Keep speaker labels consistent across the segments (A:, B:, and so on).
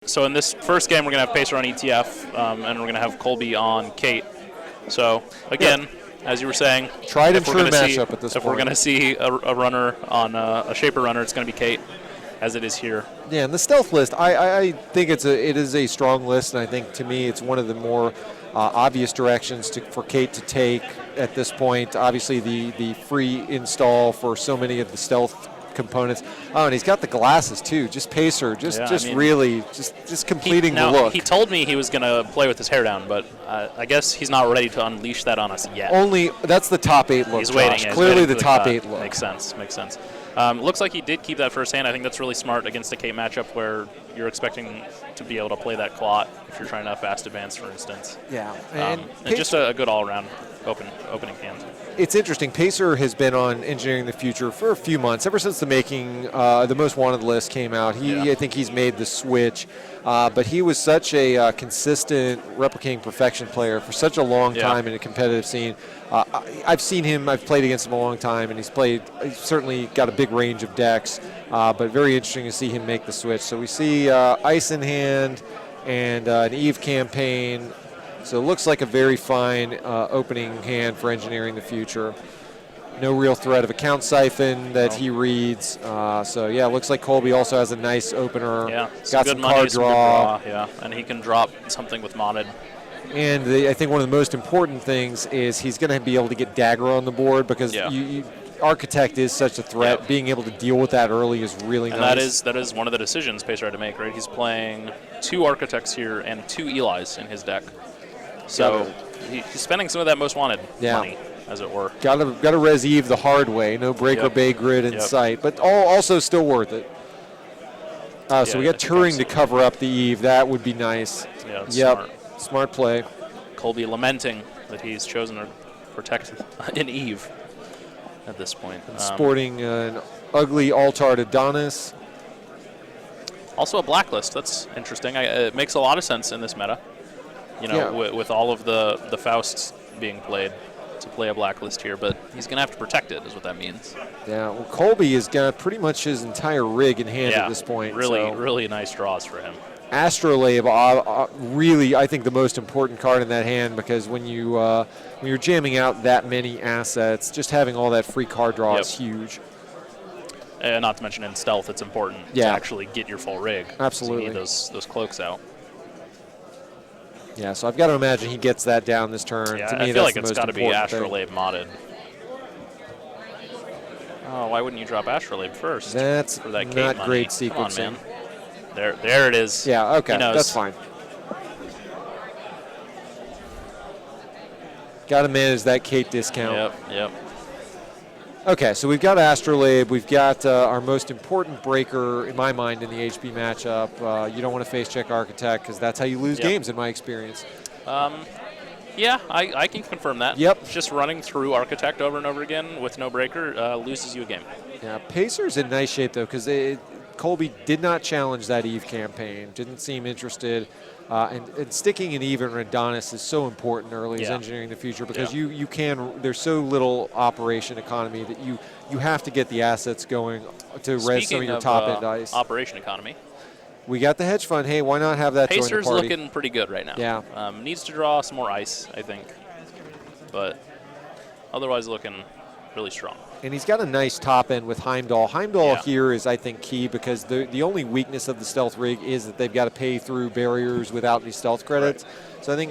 A: So in this first game, we're going to have Pacer on ETF, and we're going to have Colby on Kate. So, again, as you were saying,
B: tried and true matchup at this point.
A: If we're going to see a runner on a Shaper runner, it's going to be Kate, as it is here.
B: Yeah, and the stealth list, I think it is a strong list, and I think to me it's one of the more obvious directions for Kate to take at this point. Obviously, the free install for so many of the stealth components. Oh, and he's got the glasses too. Just Pacer, just completing the look.
A: He told me he was going to play with his hair down, but I guess he's not ready to unleash that on us yet.
B: That's the top 8 look.
A: He's waiting.
B: Josh. Clearly the top 8 look.
A: Makes sense. Looks like he did keep that first hand. I think that's really smart against a Kate matchup where you're expecting to be able to play that clot if you're trying to fast advance, for instance.
B: Yeah,
A: and just a good all-around opening hand.
B: It's interesting. Pacer has been on Engineering the Future for a few months, ever since the the Most Wanted list came out. I think he's made the switch, but he was such a consistent replicating perfection player for such a long time in a competitive scene. I've seen him. I've played against him a long time, and he's certainly got a big range of decks, but very interesting to see him make the switch. So we see Ice in hand and an Eve campaign. So it looks like a very fine opening hand for Engineering the Future. No real threat of account siphon that he reads. It looks like Colby also has a nice opener.
A: Yeah,
B: got some card draw.
A: Yeah, and he can drop something with modded.
B: And I think one of the most important things is he's going to be able to get dagger on the board because Architect is such a threat. Being able to deal with that early is really nice.
A: That is one of the decisions Pacer had to make, right? He's playing 2 Architects here and 2 Elis in his deck. So he's spending some of that Most Wanted money, as it were.
B: Got to res Eve the hard way. No break or bay grid in sight, but also still worth it. So we got Turing to cover up the Eve. That would be nice.
A: Yeah,
B: smart play.
A: Colby lamenting that he's chosen to protect an Eve at this point.
B: Sporting an ugly Altard Adonis.
A: Also a blacklist. That's interesting. It makes a lot of sense in this meta. With all of the Fausts being played, to play a blacklist here, but he's going to have to protect it, is what that means.
B: Yeah, well, Colby has got pretty much his entire rig in hand at this point.
A: Really nice draws for him.
B: Astrolabe, really, I think the most important card in that hand, because when you're jamming out that many assets, just having all that free card draw is huge.
A: And not to mention in stealth, it's important to actually get your full rig.
B: Absolutely.
A: So you need those cloaks out.
B: Yeah, so I've got to imagine he gets that down this turn.
A: Yeah,
B: to me,
A: I feel like it's got to be Astrolabe modded. Oh, why wouldn't you drop Astrolabe first?
B: That's
A: for that
B: not
A: money?
B: great sequencing.
A: Come on, man. There it is.
B: Yeah, okay, that's fine. Got to manage that Kate discount.
A: Yep.
B: Okay, so we've got Astrolabe. We've got our most important breaker, in my mind, in the HB matchup. You don't want to face check Architect because that's how you lose games, in my experience.
A: I can confirm that.
B: Yep.
A: Just running through Architect over and over again with no breaker loses you a game.
B: Yeah, Pacer's in nice shape, though, because Colby did not challenge that Eve campaign, didn't seem interested. And sticking an Eve and Adonis is so important early as Engineering the Future, because you can, there's so little operation economy that you have to get the assets going to res some of your top-end dice.
A: Operation economy.
B: We got the hedge fund. Hey, why not have that join the
A: Pacer's
B: party?
A: looking pretty good right now.
B: Yeah.
A: Needs to draw some more ice, I think. But otherwise looking really strong.
B: And he's got a nice top end with Heimdall. Heimdall here is, I think, key, because the only weakness of the stealth rig is that they've got to pay through barriers without any stealth credits. Right. So I think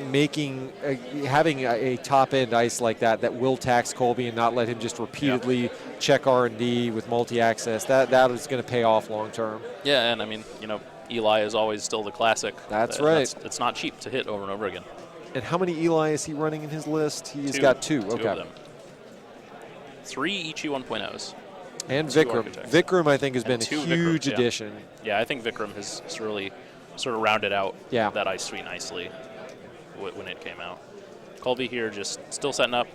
B: having a top end ice like that will tax Colby and not let him just repeatedly check R&D with multi-access, that is going to pay off long term.
A: Yeah, and I mean, Eli is always still the classic.
B: That's right.
A: It's not cheap to hit over and over again.
B: And how many Eli is he running in his list? He's got 2.
A: Two of them. 3 Ichi 1.0s.
B: And Vikram. Vikram, I think, has been a huge addition.
A: Yeah, I think Vikram has really sort of rounded out that ice suite nicely when it came out. Colby here just still setting up.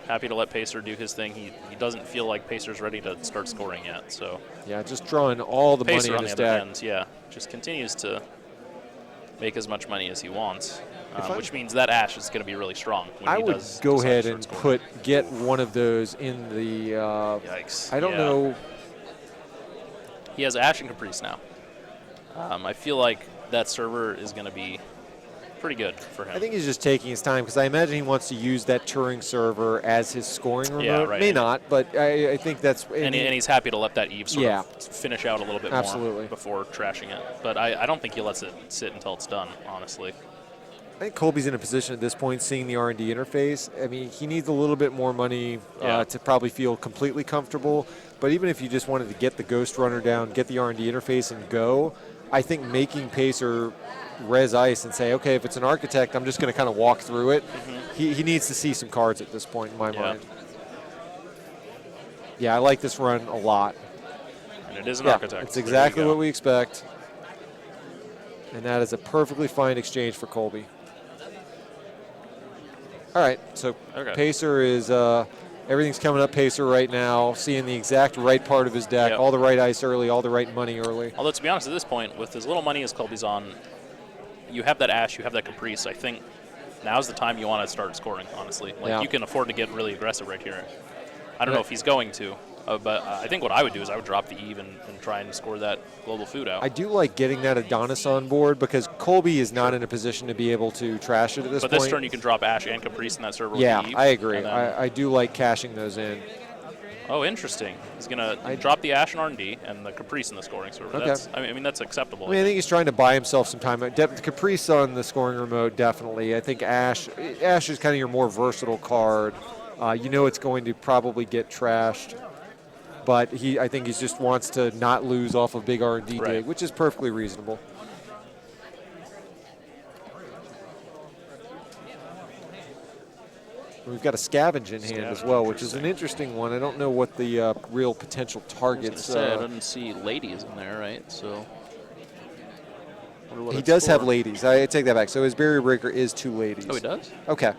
A: Happy to let Pacer do his thing. He doesn't feel like Pacer's ready to start scoring yet. So
B: yeah, just drawing all the
A: Pacer
B: money in his deck.
A: Just continues to make as much money as he wants. Which means that Ash is going to be really strong. When
B: I would go ahead and get one of those in the.
A: Yikes!
B: I don't know.
A: He has Ash and Caprice now. I feel like that server is going to be pretty good for him.
B: I think he's just taking his time because I imagine he wants to use that Turing server as his scoring remote.
A: Yeah, right.
B: May not, but I think that's...
A: And he's happy to let that Eve sort of finish out a little bit
B: Absolutely.
A: more before trashing it. But I don't think he lets it sit until it's done, honestly.
B: I think Colby's in a position at this point, seeing the R&D interface. I mean, he needs a little bit more money to probably feel completely comfortable. But even if you just wanted to get the Ghost Runner down, get the R&D interface and go, I think making Pacer res ice and say, okay, if it's an architect, I'm just going to kind of walk through it. He needs to see some cards at this point in my mind. Yeah, I like this run a lot.
A: And it is an architect.
B: It's exactly what we expect. And that is a perfectly fine exchange for Colby. All right, so Pacer is, everything's coming up Pacer right now, seeing the exact right part of his deck, all the right ice early, all the right money early.
A: Although, to be honest, at this point, with as little money as Colby's on, you have that Ash, you have that Caprice. I think now's the time you want to start scoring, honestly. Like, you can afford to get really aggressive right here. I don't know if he's going to, but I think what I would do is I would drop the Eve and try and score that global food out.
B: I do like getting that Adonis on board because Colby is not in a position to be able to trash it at this point.
A: But this turn you can drop Ash and Caprice in that server with the Eve.
B: I agree. I do like cashing those in.
A: Oh, interesting. He's going to drop the Ash and R&D and the Caprice in the scoring server.
B: Okay.
A: That's, I mean, that's acceptable.
B: I think he's trying to buy himself some time. Caprice on the scoring remote, definitely. I think Ash is kind of your more versatile card. You know it's going to probably get trashed. But I think he just wants to not lose off a big R&D dig, which is perfectly reasonable. We've got a scavenge in hand as well, which is an interesting one. I don't know what the real potential targets are.
A: I didn't see ladies in there, right? So
B: he does have ladies. I take that back. So his barrier breaker is 2 ladies.
A: Oh, he does?
B: Okay.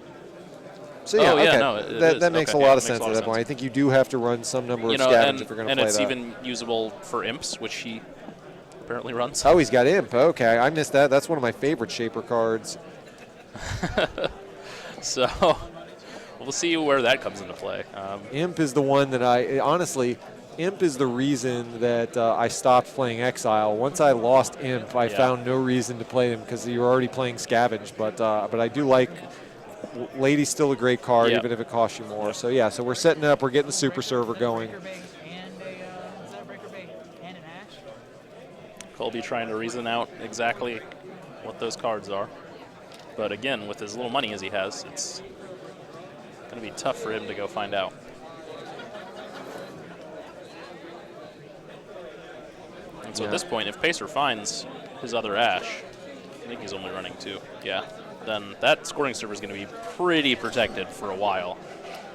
B: So that makes a lot of sense at that point. I think you do have to run some number of scavenge if you're going to play that.
A: And it's even usable for imps, which he apparently runs.
B: Oh, he's got imp. Okay, I missed that. That's one of my favorite shaper cards.
A: So we'll see where that comes into play.
B: Imp is the one that honestly, Imp is the reason that I stopped playing Exile. Once I lost Imp, I found no reason to play him because you were already playing Scavenge. But I do like Lady's still a great card, even if it costs you more. So so we're setting up. We're getting the super server going.
A: Colby trying to reason out exactly what those cards are. But again, with as little money as he has, it's going to be tough for him to go find out. And so at this point, if Pacer finds his other Ash, I think he's only running 2, then that scoring server is going to be pretty protected for a while.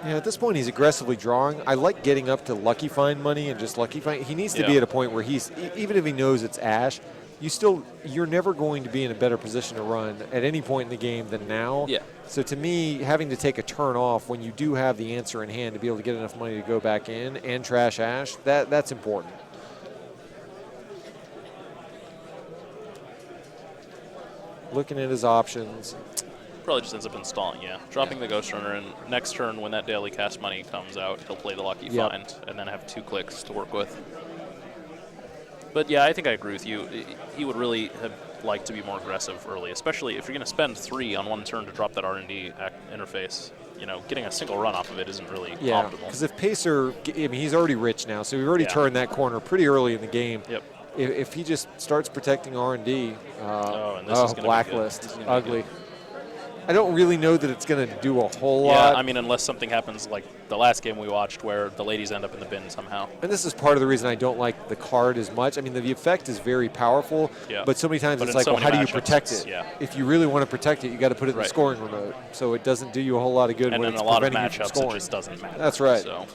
B: Yeah, at this point he's aggressively drawing. I like getting up to Lucky Find money and just Lucky Find. He needs to be at a point where he's, even if he knows it's Ash, you're never going to be in a better position to run at any point in the game than now.
A: Yeah.
B: So to me, having to take a turn off when you do have the answer in hand to be able to get enough money to go back in and trash Ash, that's important. Looking at his options.
A: Probably just ends up installing, dropping the Ghost Runner, and next turn when that daily cast money comes out, he'll play the Lucky Find and then have 2 clicks to work with. But I think I agree with you. He would really have liked to be more aggressive early, especially if you're going to spend 3 on one turn to drop that R&D interface. Getting a single run off of it isn't really optimal.
B: Because if Pacer, he's already rich now, so we've already turned that corner pretty early in the game.
A: Yep.
B: If he just starts protecting R&D,
A: and this is
B: blacklist, ugly. I don't really know that it's going to do a whole lot.
A: Yeah, I mean, unless something happens like the last game we watched where the ladies end up in the bin somehow.
B: And this is part of the reason I don't like the card as much. I mean, the effect is very powerful, but so many times it's like, well, how do you protect it?
A: Yeah.
B: If you really want to protect it, you got to put it in the scoring remote. So it doesn't do you a whole lot of good when it's preventing you from scoring.
A: It just doesn't matter.
B: That's right.
A: So.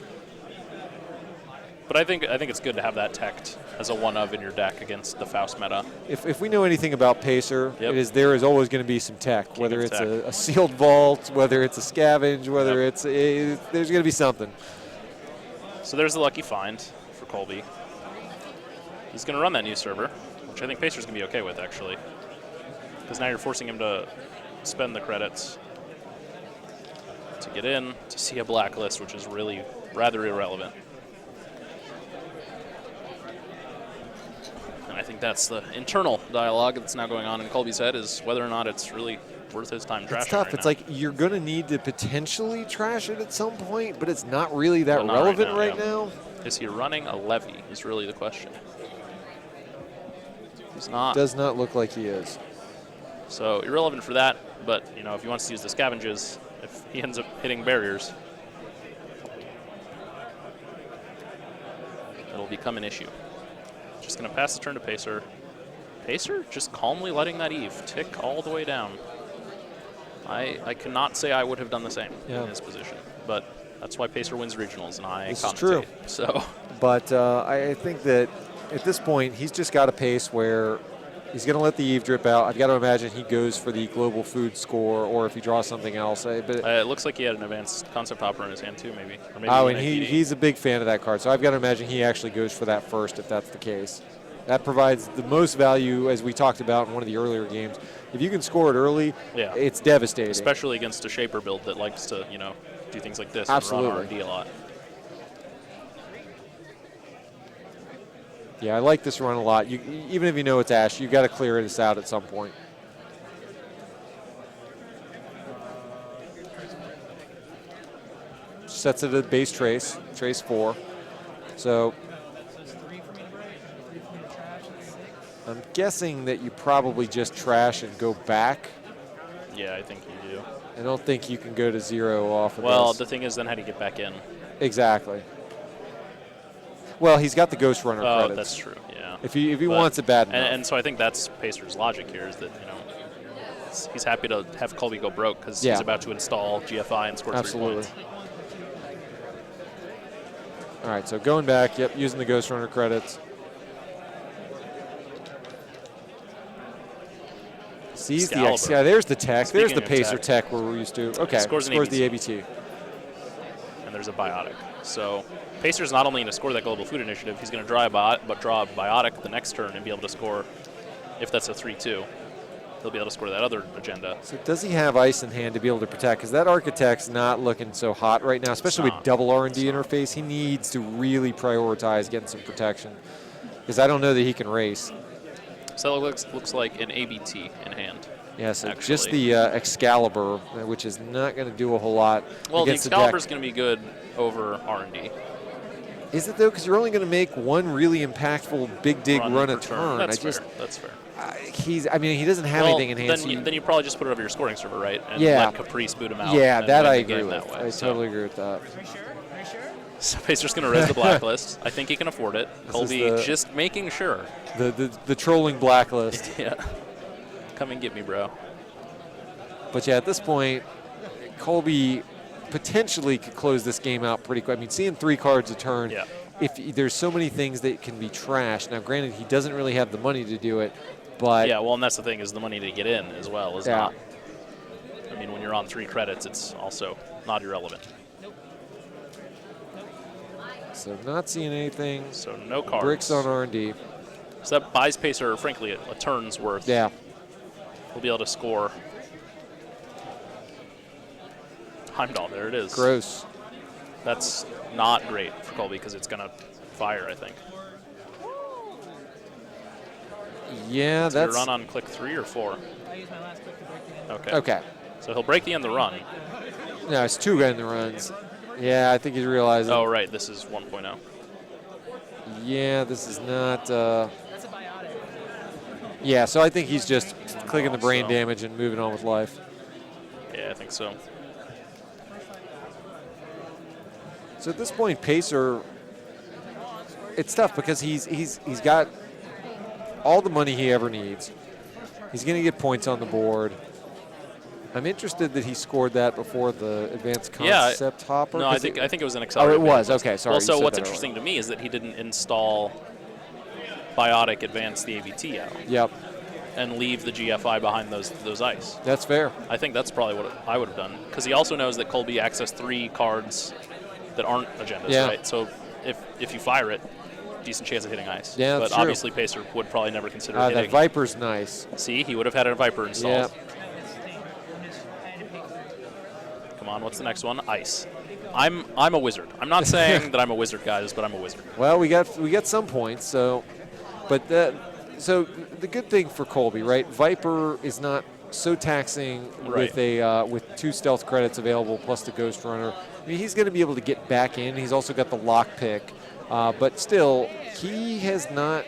A: But I think it's good to have that teched as a one-of in your deck against the Faust meta.
B: If we know anything about Pacer, there is always going to be some tech, whether it's a sealed vault, whether it's a scavenge, whether there's going to be something.
A: So there's the Lucky Find for Colby. He's going to run that new server, which I think Pacer's going to be okay with, actually. Because now you're forcing him to spend the credits to get in, to see a blacklist, which is really rather irrelevant. I think that's the internal dialogue that's now going on in Colby's head, is whether or not it's really worth his time trashing.
B: It's tough.
A: Right
B: It's
A: now.
B: like you're going to need to potentially trash it at some point, but it's not really that relevant right now.
A: Is he running a levy is really the question. He's not.
B: Does not look like he is.
A: So irrelevant for that, but if he wants to use the scavenges, if he ends up hitting barriers, it'll become an issue. Just going to pass the turn to Pacer. Pacer just calmly letting that Eve tick all the way down. I cannot say I would have done the same in his position, but that's why Pacer wins regionals, and I commentate.
B: This is true.
A: So,
B: but I think that at this point, he's just got a pace where he's going to let the Eve drip out. I've got to imagine he goes for the global food score, or if he draws something else. But
A: it looks like he had an advanced concept hopper in his hand too, maybe. Or maybe
B: and he's a big fan of that card, so I've got to imagine he actually goes for that first if that's the case. That provides the most value, as we talked about in one of the earlier games. If you can score it early, it's devastating.
A: Especially against a Shaper build that likes to, do things like this
B: Absolutely.
A: and run R&D a lot.
B: Yeah, I like this run a lot. Even if you know it's Ash, you've got to clear this out at some point. Sets it at base trace 4. So I'm guessing that you probably just trash and go back.
A: Yeah, I think you do.
B: I don't think you can go to 0 off of
A: Well,
B: this.
A: the thing is, then how do you get back in?
B: Exactly. Well, he's got the Ghost Runner credits.
A: Oh, that's true, yeah.
B: If he wants it bad enough.
A: And so I think that's Pacer's logic here, is that, he's happy to have Colby go broke because he's about to install GFI and score 3 points.
B: All right, so going back, using the Ghost Runner credits. Sees the X. Yeah, there's the tech. There's the Pacer tech we're used to. Okay, scores the ABT.
A: And there's a Biotic. So Pacer's not only going to score that Global Food Initiative, he's going to draw a Biotic the next turn and be able to score, if that's a 3-2, he'll be able to score that other agenda.
B: So does he have ice in hand to be able to protect? Because that Architect's not looking so hot right now, especially with double R&D interface. He needs to really prioritize getting some protection, because I don't know that he can race.
A: So it looks like an ABT in hand.
B: Yeah, so just the Excalibur, which is not going to do a whole lot.
A: Well, the Excalibur's going to be good over R&D.
B: Is it, though? Because you're only going to make one really impactful big dig run a turn.
A: That's fair. That's fair.
B: He doesn't have anything in hand.
A: Then you probably just put it over your scoring server, right? And let Caprice boot him out.
B: Yeah, that I agree with. I totally agree with that.
A: So Pacer's going to res the blacklist. I think he can afford it. Colby just making sure.
B: The trolling blacklist.
A: Yeah. Come and get me, bro.
B: But yeah, at this point, Colby potentially could close this game out pretty quick. I mean, seeing 3 cards a turn, if there's so many things that can be trashed. Now, granted, he doesn't really have the money to do it, but
A: yeah, well, and that's the thing, is the money to get in as well is not. I mean, when you're on 3 credits, it's also not irrelevant.
B: So not seeing anything.
A: So no cards.
B: Bricks on R&D.
A: So that buys Pacer, frankly, a turn's worth.
B: Yeah.
A: We'll be able to score. Heimdall, there it is.
B: Gross.
A: That's not great for Colby because it's going to fire, I think.
B: Yeah, that's...
A: run on click 3 or 4?
C: I used my last click to break the end.
A: Okay.
B: Okay.
A: So he'll break the end of the run.
B: No, it's 2 end the runs. Yeah, I think he's realizing.
A: Oh, right. This is 1.0.
B: Yeah, this is not...
C: That's a Biotic.
B: Yeah, so I think he's just clicking the brain damage and moving on with life.
A: Yeah, I think so.
B: So at this point, Pacer, it's tough because he's got all the money he ever needs. He's going to get points on the board. I'm interested that he scored that before the advanced concept hopper.
A: No, I think it was an accelerator.
B: Oh, it was. Okay, sorry.
A: Well, so what's interesting to me is that he didn't install Biotic Advance the ABT out.
B: Yep.
A: And leave the GFI behind those ice.
B: That's fair.
A: I think that's probably what I would have done, because he also knows that Colby accessed 3 cards that aren't agendas, right? So if you fire it, decent chance of hitting ice.
B: Yeah,
A: but
B: true.
A: Obviously Pacer would probably never consider hitting.
B: That Viper's nice.
A: See, he would have had a Viper installed.
B: Yep.
A: Come on, what's the next one? Ice. I'm a wizard. I'm not saying that I'm a wizard, guys, but I'm a wizard.
B: Well, we got some points, so, but so the good thing for Colby, right? Viper is not so taxing with 2 stealth credits available plus the Ghost Runner. I mean, he's going to be able to get back in. He's also got the lockpick, but still, he has not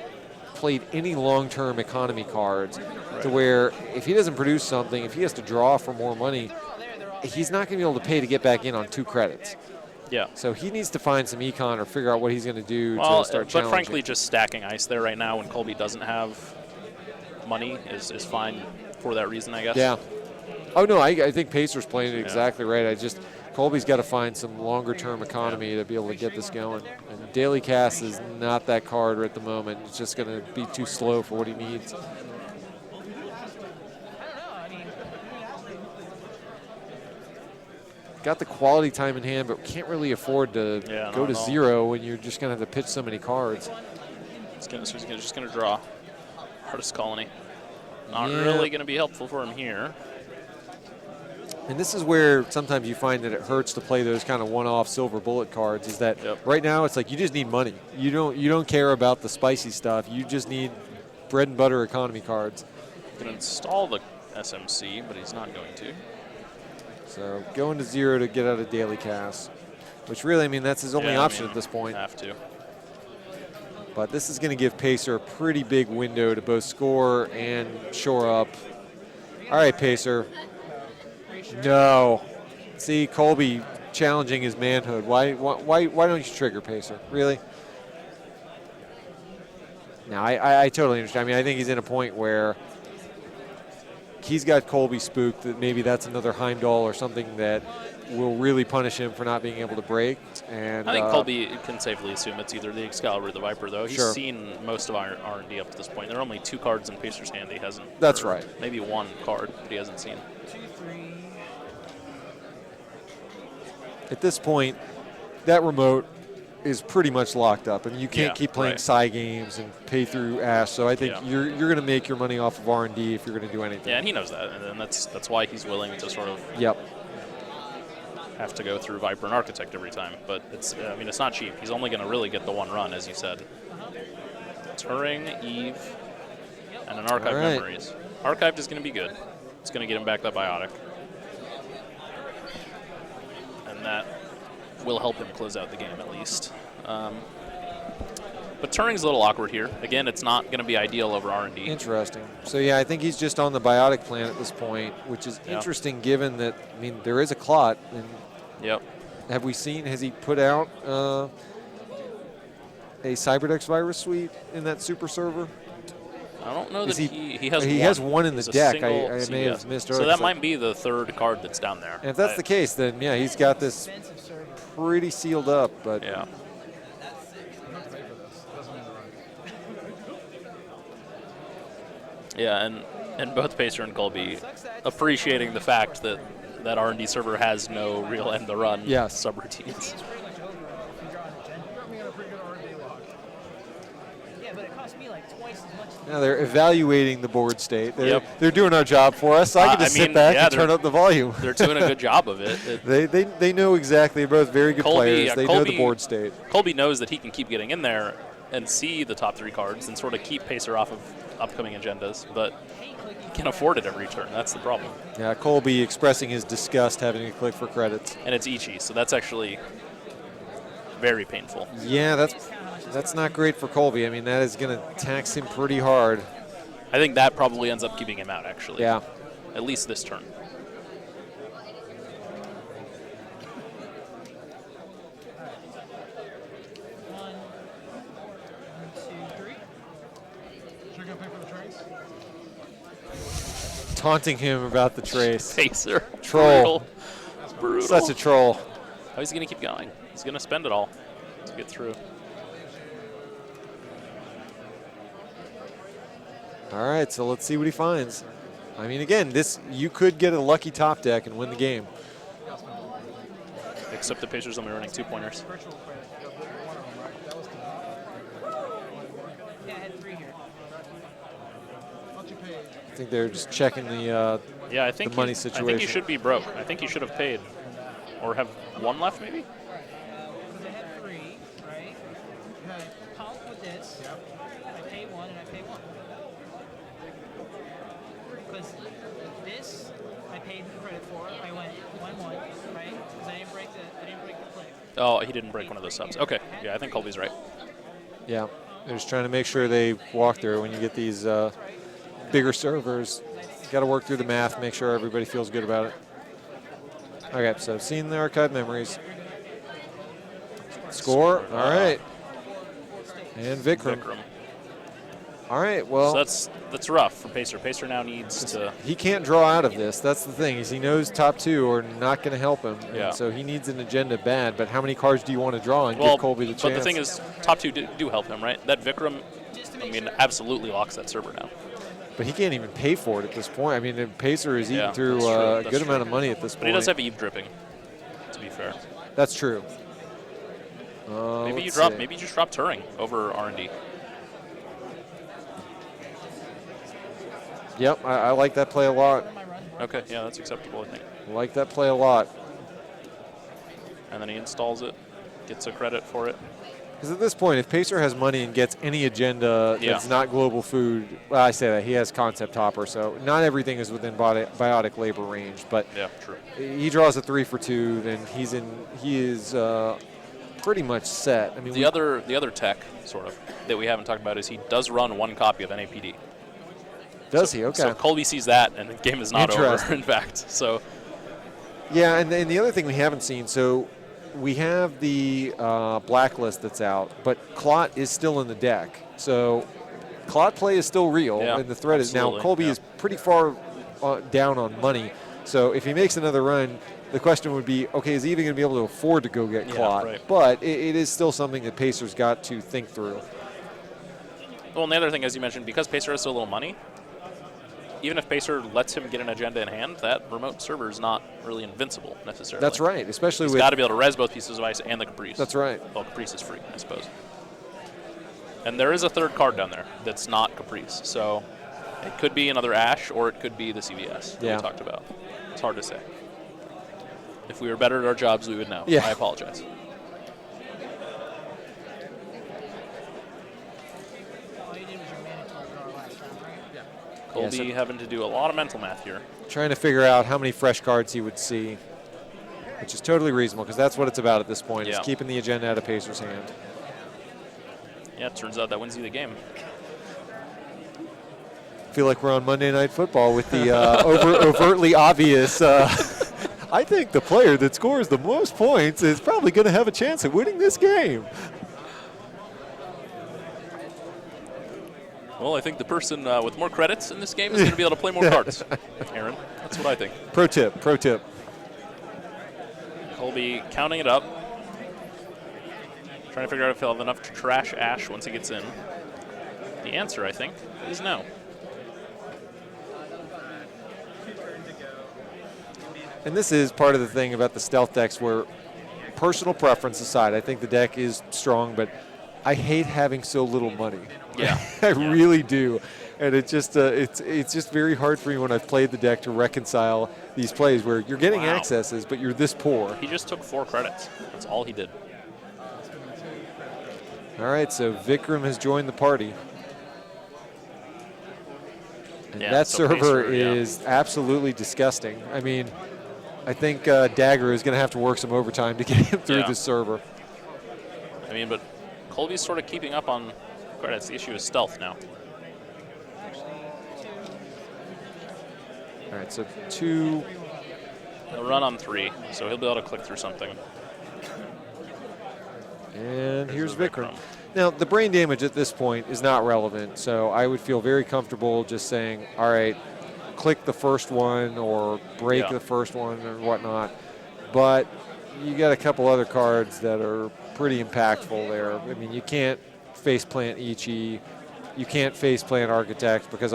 B: played any long-term economy cards to where if he doesn't produce something, if he has to draw for more money, he's not going to be able to pay to get back in on 2 credits.
A: Yeah.
B: So he needs to find some econ or figure out what he's going to do to start challenging.
A: But frankly, just stacking ice there right now when Colby doesn't have money is fine for that reason, I guess.
B: Yeah. Oh, no, I think Pacer's playing it exactly right. Colby's got to find some longer-term economy to be able to get this going. And Daily Cast is not that card at the moment. It's just going to be too slow for what he needs. Got the quality time in hand, but can't really afford to go to 0 when you're just going to have to pitch so many cards.
A: He's just going to draw. Artist Colony. Not really going to be helpful for him here.
B: And this is where sometimes you find that it hurts to play those kind of one-off silver bullet cards. Is that right now it's like you just need money. You don't care about the spicy stuff. You just need bread and butter economy cards.
A: He's going to install the SMC, but he's not going to.
B: So going to 0 to get out of Daily Cast, which really, I mean, that's his only option at this point.
A: Have to.
B: But this is going to give Pacer a pretty big window to both score and shore up. All right, Pacer. No. See, Colby challenging his manhood. Why don't you trigger, Pacer? Really? No, I totally understand. I mean, I think he's in a point where he's got Colby spooked that maybe that's another Heimdall or something that will really punish him for not being able to break. And
A: I think Colby can safely assume it's either the Excalibur or the Viper, though. He's seen most of our R&D up to this point. There are only 2 cards in Pacer's hand that he hasn't.
B: That's right.
A: Maybe 1 card that he hasn't seen.
C: 2, 3.
B: At this point, that remote is pretty much locked up. I mean, you can't keep playing side games and pay through Ash. So I think you're going to make your money off of R&D if you're going to do anything.
A: Yeah, and he knows that, and that's why he's willing to sort of have to go through Viper and Architect every time. But it's not cheap. He's only going to really get the 1 run, as you said. Turing, Eve, and an Archive Memories. Archived is going to be good. It's going to get him back that Biotic. And that will help him close out the game at least. But Turing's a little awkward here. Again, it's not going to be ideal over R&D.
B: Interesting. So, yeah, I think he's just on the Biotic plan at this point, which is interesting given that, I mean, there is a clot. And have we seen, has he put out a Cyberdex virus suite in that super server?
A: I don't know that he has one.
B: He has one in the deck. I may
A: have
B: missed
A: earlier. So that might be the 3rd card that's down there.
B: And if that's the case, then, yeah, he's got this pretty sealed up. But
A: yeah, and both Pacer and Colby appreciating the fact that that R&D server has no real end-the-run subroutines.
B: Now they're evaluating the board state. They're doing our job for us. So I can just sit back and turn up the volume.
A: They're doing a good job of it.
B: They know exactly. They're both very good players. They know the board state.
A: Colby knows that he can keep getting in there and see the top 3 cards and sort of keep Pacer off of upcoming agendas, but he can afford it every turn. That's the problem.
B: Yeah, Colby expressing his disgust having to click for credits.
A: And it's Ichi, so that's actually very painful.
B: Yeah, that's not great for Colby. I mean, that is going to tax him pretty hard.
A: I think that probably ends up keeping him out, actually.
B: Yeah.
A: At least this turn.
B: Taunting him about the trace.
A: Pacer.
B: Troll.
A: Brutal.
B: Such a troll.
A: How is he going to keep going? He's going to spend it all to get through.
B: All right, so let's see what he finds. I mean, again, you could get a lucky top deck and win the game.
A: Except the Pacers only running 2-pointers.
B: I think they're just checking the money situation.
A: I think he should be broke. I think he should have paid. Or have 1 left, maybe?
C: Because I had 3, right? Pump with this. I pay 1 and I pay 1. paid the credit for. I went 1-1, right? Because I didn't break the click.
A: Oh, he didn't break one of those subs. Okay, yeah, I think Colby's right.
B: Yeah, they're just trying to make sure they walk through. When you get these bigger servers, you got to work through the math, make sure everybody feels good about it. Okay, so seen the archive memories. Score, all right. And Vikram. All right, well.
A: So that's rough for Pacer. Pacer now needs to.
B: He can't draw out of this. That's the thing, is he knows top two are not going to help him.
A: Yeah.
B: And so he needs an agenda bad, but how many cards do you want to draw and give Colby the chance?
A: But the thing is, top two do help him, right? That Vikram, I mean, absolutely locks that server down.
B: But he can't even pay for it at this point. I mean, Pacer is eating through a good amount of money at this point.
A: But he does have Eve dripping, to be fair.
B: That's true.
A: Maybe you just drop Turing over R&D.
B: Yep, I like that play a lot.
A: Okay, yeah, that's acceptable, I think.
B: I like that play a lot.
A: And then he installs it, gets a credit for it.
B: Because at this point, if Pacer has money and gets any agenda that's not global food, well, I say that, he has concept hopper, so not everything is within biotic labor range. But
A: yeah, true.
B: He draws a 3 for 2, then he is pretty much set. I mean,
A: the other tech, sort of, that we haven't talked about is he does run one copy of NAPD.
B: Does he? Okay.
A: So Colby sees that, and the game is not over, in fact. So.
B: Yeah, and the other thing we haven't seen, so we have the blacklist that's out, but Clot is still in the deck. So Clot play is still real, and the threat is now. Colby is pretty far down on money. So if he makes another run, the question would be, okay, is he even going to be able to afford to go get Clot?
A: Right.
B: But it is still something that Pacer's got to think through.
A: Well, and the other thing, as you mentioned, because Pacer has so little money, even if Pacer lets him get an agenda in hand, that remote server is not really invincible necessarily.
B: That's right, especially
A: He's got to be able to res both pieces of ice and the Caprice.
B: That's right.
A: Well, Caprice is free, I suppose. And there is a third card down there that's not Caprice, so it could be another Ash or it could be the CVS that we talked about. It's hard to say. If we were better at our jobs, we would know.
B: Yeah.
A: I apologize. Colby having to do a lot of mental math here.
B: Trying to figure out how many fresh cards he would see, which is totally reasonable because that's what it's about at this point, is keeping the agenda out of Pacer's hand.
A: Yeah, it turns out that wins you the game.
B: I feel like we're on Monday Night Football with the overtly obvious, I think the player that scores the most points is probably going to have a chance at winning this game.
A: Well, I think the person with more credits in this game is going to be able to play more cards. Aaron, that's what I think.
B: Pro tip.
A: Colby counting it up. Trying to figure out if he'll have enough to trash Ash once he gets in. The answer, I think, is no.
B: And this is part of the thing about the stealth decks where, personal preference aside, I think the deck is strong, but I hate having so little money.
A: Yeah,
B: I really do, and it's just very hard for me when I've played the deck to reconcile these plays where you're getting accesses, but you're this poor.
A: He just took 4 credits. That's all he did.
B: All right, so Vikram has joined the party, and that server is absolutely disgusting. I mean, I think Dagger is going to have to work some overtime to get him through this server.
A: I mean, but Colby's sort of keeping up on credits. The issue is stealth now.
B: All right, so 2.
A: He'll run on 3, so he'll be able to click through something.
B: And here's Vikram. Now, the brain damage at this point is not relevant, so I would feel very comfortable just saying, all right, click the first one or break the first one or whatnot. But you got a couple other cards that are pretty impactful there. I mean, you can't face plant Ichi, you can't face plant Architect, because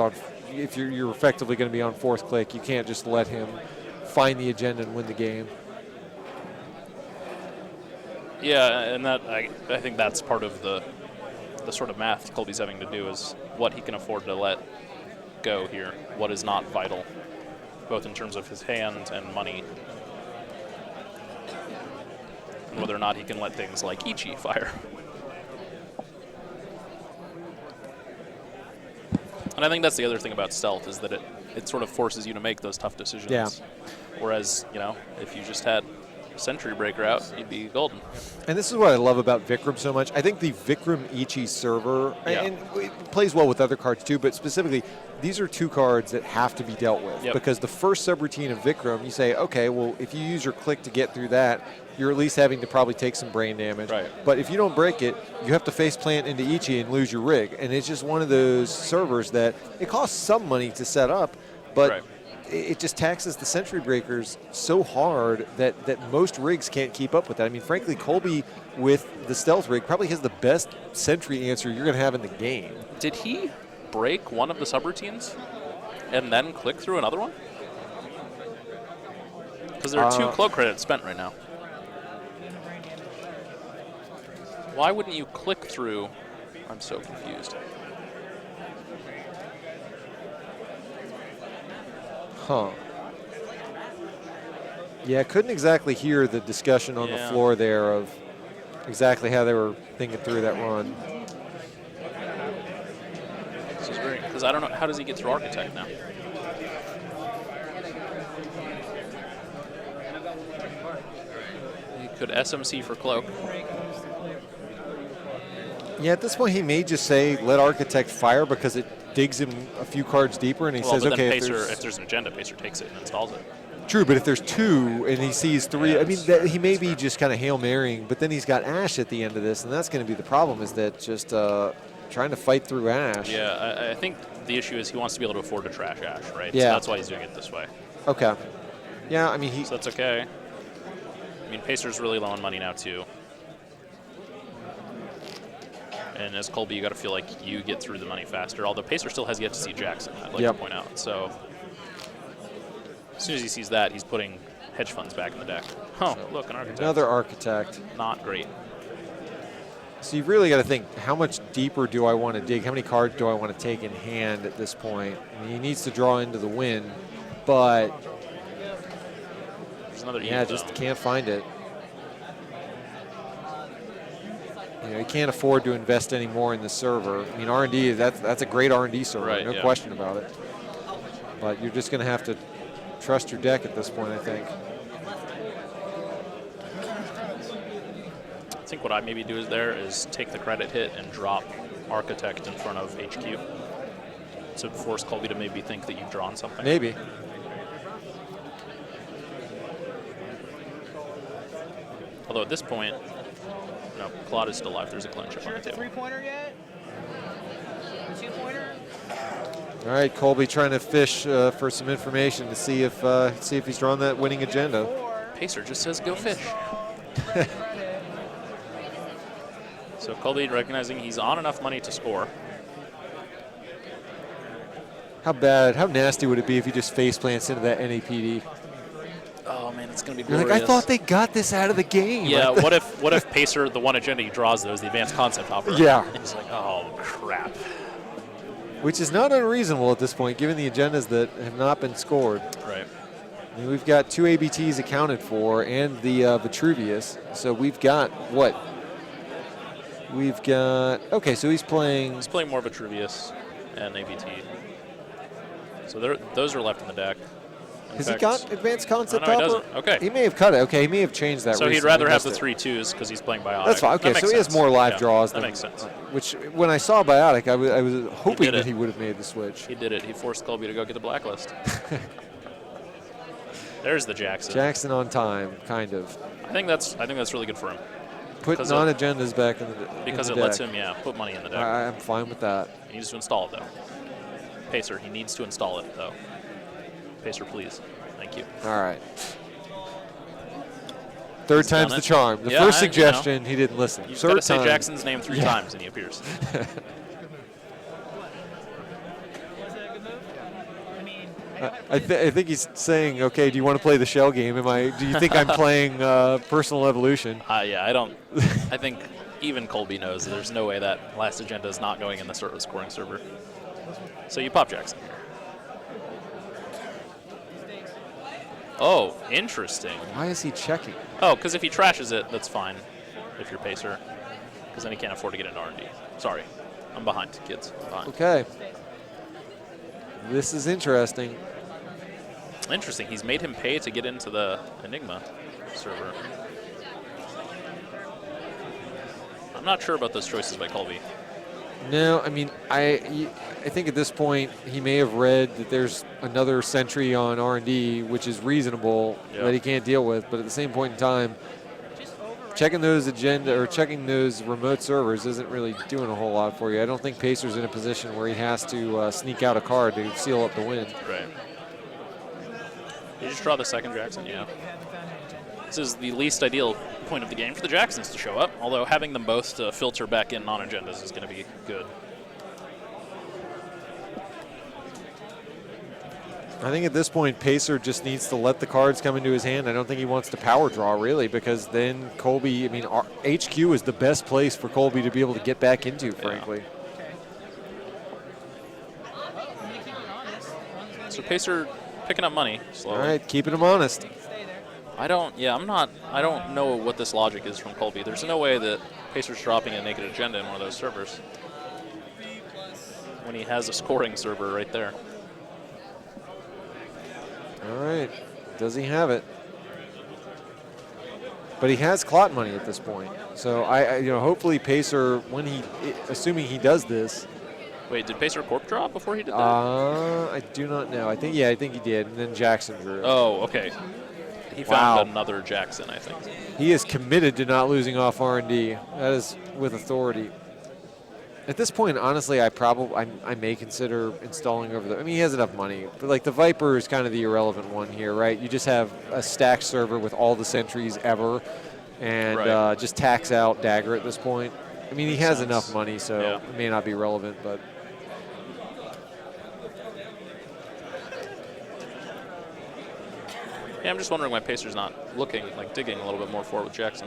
B: if you're effectively going to be on 4th click, you can't just let him find the agenda and win the game.
A: Yeah, and that I think that's part of the sort of math Colby's having to do, is what he can afford to let go here, what is not vital, both in terms of his hand and money, and whether or not he can let things like Ichi fire. And I think that's the other thing about stealth, is that it sort of forces you to make those tough decisions.
B: Yeah.
A: Whereas, if you just had Century Breaker out, you'd be golden.
B: And this is what I love about Vikram so much. I think the Vikram Ichi server, and it plays well with other cards too, but specifically, these are two cards that have to be dealt with.
A: Yep.
B: Because the first subroutine of Vikram, you say, okay, well, if you use your click to get through that, you're at least having to probably take some brain damage.
A: Right.
B: But if you don't break it, you have to face plant into Ichi and lose your rig. And it's just one of those servers that it costs some money to set up, but it just taxes the Century Breakers so hard that most rigs can't keep up with that. I mean, frankly, Colby with the Stealth rig probably has the best Sentry answer you're going to have in the game.
A: Did he break one of the subroutines and then click through another one? Because there are 2 cloak credits spent right now. Why wouldn't you click through? I'm so confused.
B: Huh. Yeah, I couldn't exactly hear the discussion on the floor there of exactly how they were thinking through that run.
A: This is great, because I don't know, how does he get through Architect now? He could SMC for Cloak.
B: Yeah, at this point he may just say, let Architect fire because it digs him a few cards deeper, and he says, okay,
A: Pacer, if there's an agenda, Pacer takes it and installs it.
B: True, but if there's 2 and he sees 3, I mean, he may be just kind of Hail Marrying, but then he's got Ash at the end of this, and that's going to be the problem, is that just trying to fight through Ash.
A: Yeah, I think the issue is he wants to be able to afford to trash Ash, right?
B: Yeah.
A: So that's why he's doing it this way.
B: Okay. Yeah, I mean,
A: So that's okay. I mean, Pacer's really low on money now, too. And as Colby, you got to feel like you get through the money faster. Although Pacer still has yet to see Jackson, I'd like to point out. So as soon as he sees that, he's putting hedge funds back in the deck. Oh, look, an Architect.
B: Another Architect.
A: Not great.
B: So you've really got to think, how much deeper do I want to dig? How many cards do I want to take in hand at this point? I mean, he needs to draw into the win, but
A: there's another
B: just can't find it. He can't afford to invest any more in the server. I mean, R&D, that's a great R&D server, no question about it. But you're just going to have to trust your deck at this point, I think.
A: I think what I maybe do is take the credit hit and drop Architect in front of HQ to force Colby to maybe think that you've drawn something.
B: Maybe.
A: Although at this point, no, Claude is still alive. There's a clinch up on the table.
C: 3-pointer yet? 2-pointer?
B: All right, Colby trying to fish for some information to see if he's drawn that winning agenda.
A: Pacer just says go fish. So Colby recognizing he's on enough money to score.
B: How nasty would it be if he just face plants into that NAPD?
A: Oh man, it's gonna be
B: You're
A: glorious.
B: like, I thought they got this out of the game.
A: Yeah, what if Pacer, the one agenda he draws though is the advanced concept opera?
B: Yeah.
A: And he's like, oh crap.
B: Which is not unreasonable at this point, given the agendas that have not been scored.
A: Right.
B: I mean, we've got 2 ABTs accounted for and the Vitruvius. So we've got what? We've got, okay, so he's playing
A: more Vitruvius and ABT. So those are left in the deck.
B: Has he got advanced concept
A: no, he
B: opera?
A: doesn't. Okay.
B: He may have cut it. Okay, he may have changed that.
A: So
B: recently.
A: he'd rather have the 3-2s because he's playing Biotic.
B: That's fine. Okay,
A: that
B: so
A: makes
B: he has
A: sense.
B: more live draws.
A: That
B: than,
A: makes sense.
B: Which, when I saw Biotic, I was hoping that he would have made the switch.
A: He did it. He forced Colby to go get the blacklist. There's the Jackson.
B: Jackson on time, kind of.
A: I think that's really good for him.
B: Put non-agendas back in the
A: because
B: in
A: it
B: the
A: lets
B: deck.
A: him, put money in the deck.
B: I'm fine with that.
A: He needs to install it though. Pacer, he needs to install it though. Pacer, please. Thank you.
B: All right. Third time's the charm. The first suggestion, he didn't listen.
A: You've got to say Jackson's name 3 times and he appears.
B: I think he's saying, okay, do you want to play the shell game? Do you think I'm playing Personal Evolution?
A: Yeah, I don't. I think even Colby knows there's no way that last agenda is not going in the scoring server. So you pop Jackson here. Oh, interesting.
B: Why is he checking?
A: Oh, because if he trashes it, that's fine if you're Pacer. Because then he can't afford to get into R&D. Sorry. I'm behind, kids. I'm behind.
B: Okay. This is interesting.
A: Interesting. He's made him pay to get into the Enigma server. I'm not sure about those choices by Colby.
B: No, I mean, I think at this point he may have read that there's another sentry on R&D, which is reasonable, that he can't deal with. But at the same point in time, checking those checking those remote servers isn't really doing a whole lot for you. I don't think Pacer's in a position where he has to sneak out a card to seal up the win.
A: Right. You just draw the second Jackson, yeah. This is the least ideal point of the game for the Jacksons to show up, although having them both to filter back in non-agendas is going to be good.
B: I think at this point, Pacer just needs to let the cards come into his hand. I don't think he wants to power draw, really, because then Colby, I mean, HQ is the best place for Colby to be able to get back into, frankly.
A: So Pacer picking up money slowly.
B: All right, keeping him honest.
A: I don't know what this logic is from Colby. There's no way that Pacer's dropping a naked agenda in one of those servers when he has a scoring server right there.
B: All right, does he have it? But he has clot money at this point. So hopefully Pacer, assuming he does this.
A: Wait, did Pacer corp drop before he did that?
B: I do not know. I think he did, and then Jackson drew.
A: Oh, okay. He found another Jackson, I think.
B: He is committed to not losing off R&D. That is with authority. At this point, honestly, I may consider installing over I mean, he has enough money. But, like, the Viper is kind of the irrelevant one here, right? You just have a stacked server with all the sentries ever and just tax out Dagger at this point. I mean, he has enough money, so it may not be relevant, but...
A: Yeah, I'm just wondering why Pacer's not digging a little bit more forward with Jackson.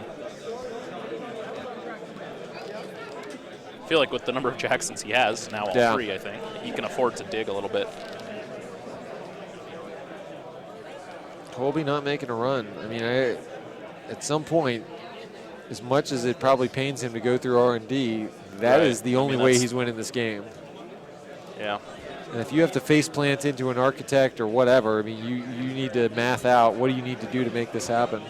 A: I feel like with the number of Jacksons he has, now all three, I think, he can afford to dig a little bit.
B: Colby not making a run. I mean, at some point, as much as it probably pains him to go through R&D, that is the only way he's winning this game.
A: Yeah.
B: And if you have to face plant into an architect or whatever, I mean, you need to math out what do you need to do to make this happen.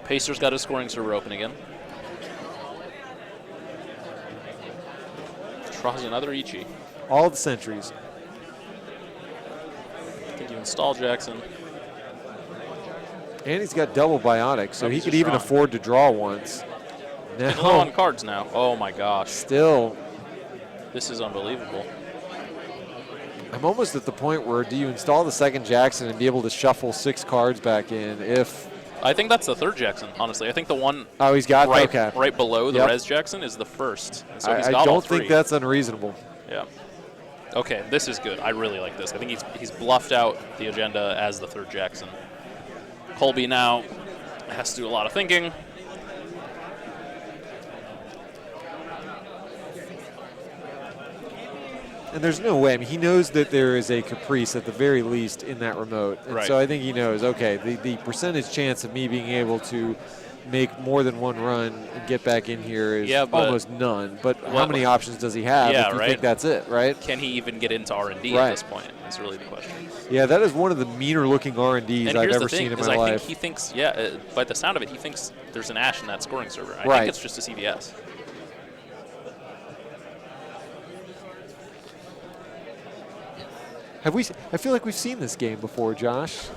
A: Pacer's got his scoring server open again. Draws another Ichi.
B: All the sentries.
A: I think you install Jackson.
B: And he's got double biotic, so he could even afford to draw once.
A: He's low on cards now. Oh my gosh.
B: Still.
A: This is unbelievable.
B: I'm almost at the point where do you install the second Jackson and be able to shuffle 6 cards back in if...
A: I think that's the third Jackson, honestly. I think the one
B: he's got
A: right below the res Jackson is the first. So he's got
B: I
A: all
B: don't think that's unreasonable.
A: Yeah. Okay, this is good. I really like this. I think he's bluffed out the agenda as the third Jackson. Colby now has to do a lot of thinking.
B: And there's no way. I mean, he knows that there is a caprice at the very least in that remote. And so I think he knows, okay, the percentage chance of me being able to make more than one run and get back in here is almost none. But how many options does he have if you think that's it, right?
A: Can he even get into R&D at this point? That's really the question.
B: Yeah, that is one of the meaner-looking R&Ds I've ever seen in my life.
A: I think he thinks, by the sound of it, he thinks there's an Ash in that scoring server. I think it's just a CVS.
B: I feel like we've seen this game before, Josh.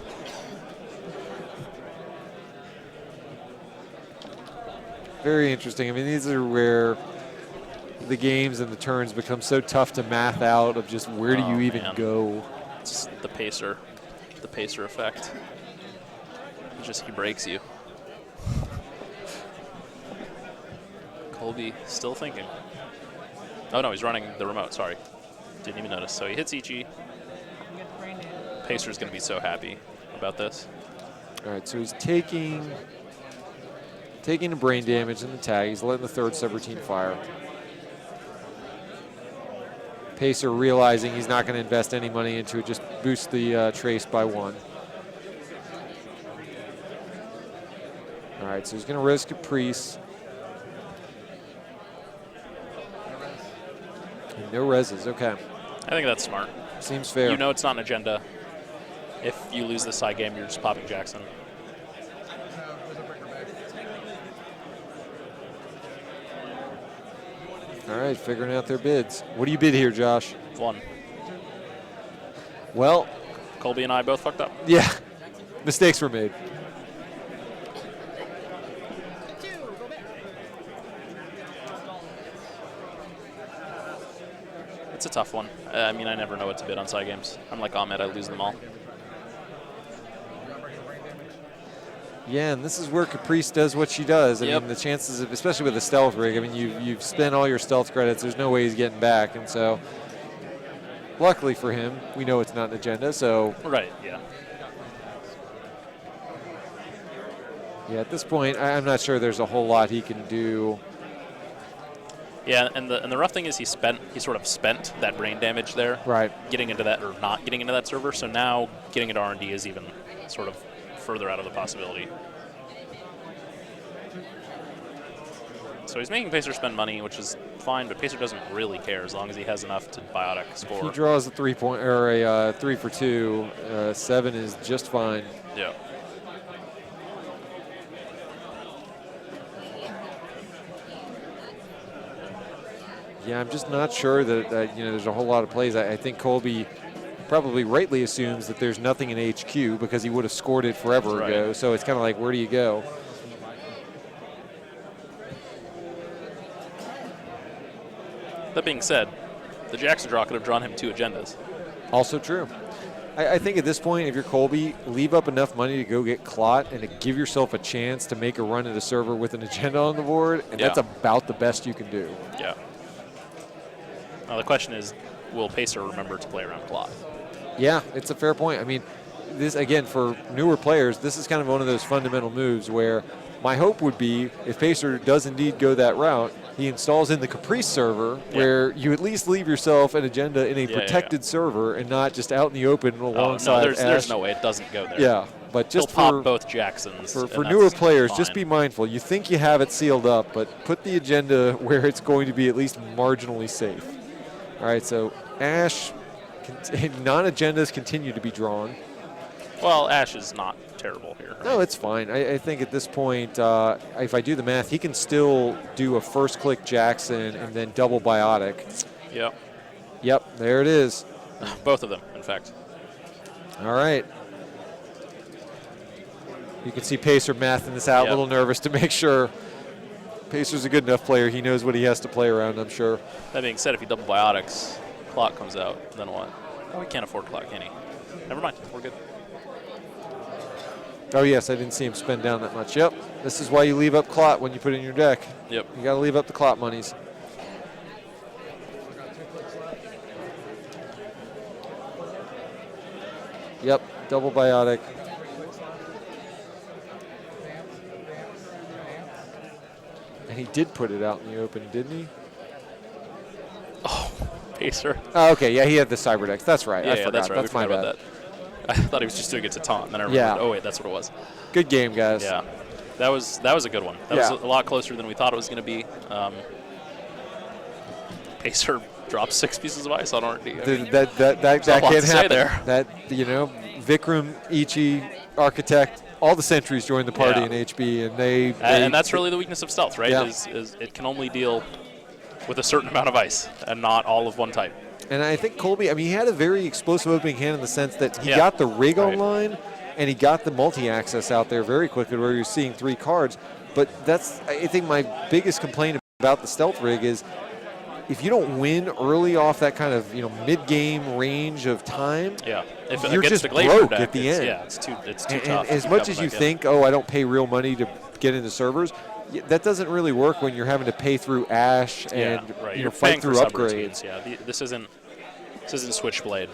B: Very interesting. I mean, these are where the games and the turns become so tough to math out of just where do you even go.
A: It's the pacer effect. He breaks you. Colby still thinking. Oh no, he's running the remote, sorry. Didn't even notice. So he hits Ichi. Pacer's going to be so happy about this.
B: All right, so he's taking the brain damage in the tag. He's letting the third subroutine fire. Pacer realizing he's not going to invest any money into it, just boost the trace by 1. All right, so he's going to risk Caprice. And no reses, okay.
A: I think that's smart.
B: Seems fair.
A: You know it's not an agenda. If you lose this side game, you're just popping Jackson.
B: All right, figuring out their bids. What do you bid here, Josh?
A: 1.
B: Well,
A: Colby and I both fucked up.
B: Yeah, mistakes were made.
A: It's a tough one. I mean, I never know what to bid on side games. I'm like Ahmed, I lose them all.
B: Yeah, and this is where Caprice does what she does. I
A: Yep.
B: mean, the chances of, especially with the stealth rig, I mean, you've spent all your stealth credits. There's no way he's getting back. And so, luckily for him, we know it's not an agenda. So,
A: Right, yeah.
B: yeah, at this point, I'm not sure there's a whole lot he can do.
A: Yeah, and the rough thing is he sort of spent that brain damage there.
B: Right.
A: Getting into that, or not getting into that server. So now getting into R&D is even sort of further out of the possibility. So he's making Pacer spend money, which is fine, but Pacer doesn't really care as long as he has enough to biotic score.
B: If he draws a 3 point or a 3 for 2, 7 is just fine.
A: Yeah.
B: Yeah, I'm just not sure that there's a whole lot of plays. I think Colby probably rightly assumes that there's nothing in HQ because he would have scored it forever ago. So it's kind of like, where do you go?
A: That being said, the Jackson draw could have drawn him 2 agendas.
B: Also true. I think at this point, if you're Colby, leave up enough money to go get Clot and to give yourself a chance to make a run at a server with an agenda on the board, and that's about the best you can do.
A: Yeah. Now the question is, will Pacer remember to play around Clot?
B: Yeah, it's a fair point. I mean, this, again, for newer players, this is kind of one of those fundamental moves where my hope would be if Pacer does indeed go that route, he installs in the Caprice server where you at least leave yourself an agenda in a protected server and not just out in the open alongside
A: no, there's no way it doesn't go there.
B: Yeah, but just
A: he'll pop both Jacksons.
B: For newer players, just be mindful. You think you have it sealed up, but put the agenda where it's going to be at least marginally safe. All right, so Ash, non-agendas continue to be drawn.
A: Well, Ash is not terrible here. Right?
B: No, it's fine. I think at this point, if I do the math, he can still do a first-click Jackson and then double biotic.
A: Yep.
B: Yep, there it is.
A: Both of them, in fact.
B: All right. You can see Pacer mathing this out, a little nervous to make sure. Pacer's a good enough player. He knows what he has to play around, I'm sure.
A: That being said, if he double biotics, Clock comes out, then what? Oh, we can't afford Clock, can he? Never mind, we're good.
B: Oh, yes, I didn't see him spend down that much. Yep, this is why you leave up Clot when you put in your deck.
A: Yep.
B: You got to leave up the Clot monies. Yep, double biotic. And he did put it out in the open, didn't he?
A: Oh, Pacer.
B: Oh, okay, yeah, he had the Cyberdex. That's right. I forgot.
A: That's right.
B: That's my bad.
A: About that. I thought he was just doing it to taunt, and then I remembered, oh, wait, that's what it was.
B: Good game, guys.
A: Yeah. That was a good one. That was a lot closer than we thought it was going to be. Pacer dropped 6 pieces of ice on R&D.
B: That can't happen.
A: There.
B: That, Vikram, Ichi, Architect, all the sentries joined the party in HB, and they
A: and that's really the weakness of Stealth, right? Is it can only deal with a certain amount of ice and not all of one type.
B: And I think Colby, he had a very explosive opening hand in the sense that he got the rig online and he got the multi-access out there very quickly where you're seeing 3 cards. But that's, I think, my biggest complaint about the Stealth rig is if you don't win early off that kind of, mid-game range of time,
A: if
B: you're just broke at the end.
A: Yeah, it's too tough.
B: And as much as you think, I don't pay real money to get into servers, that doesn't really work when you're having to pay through Ash and
A: you're
B: fight through upgrades.
A: Yeah, this isn't Switchblade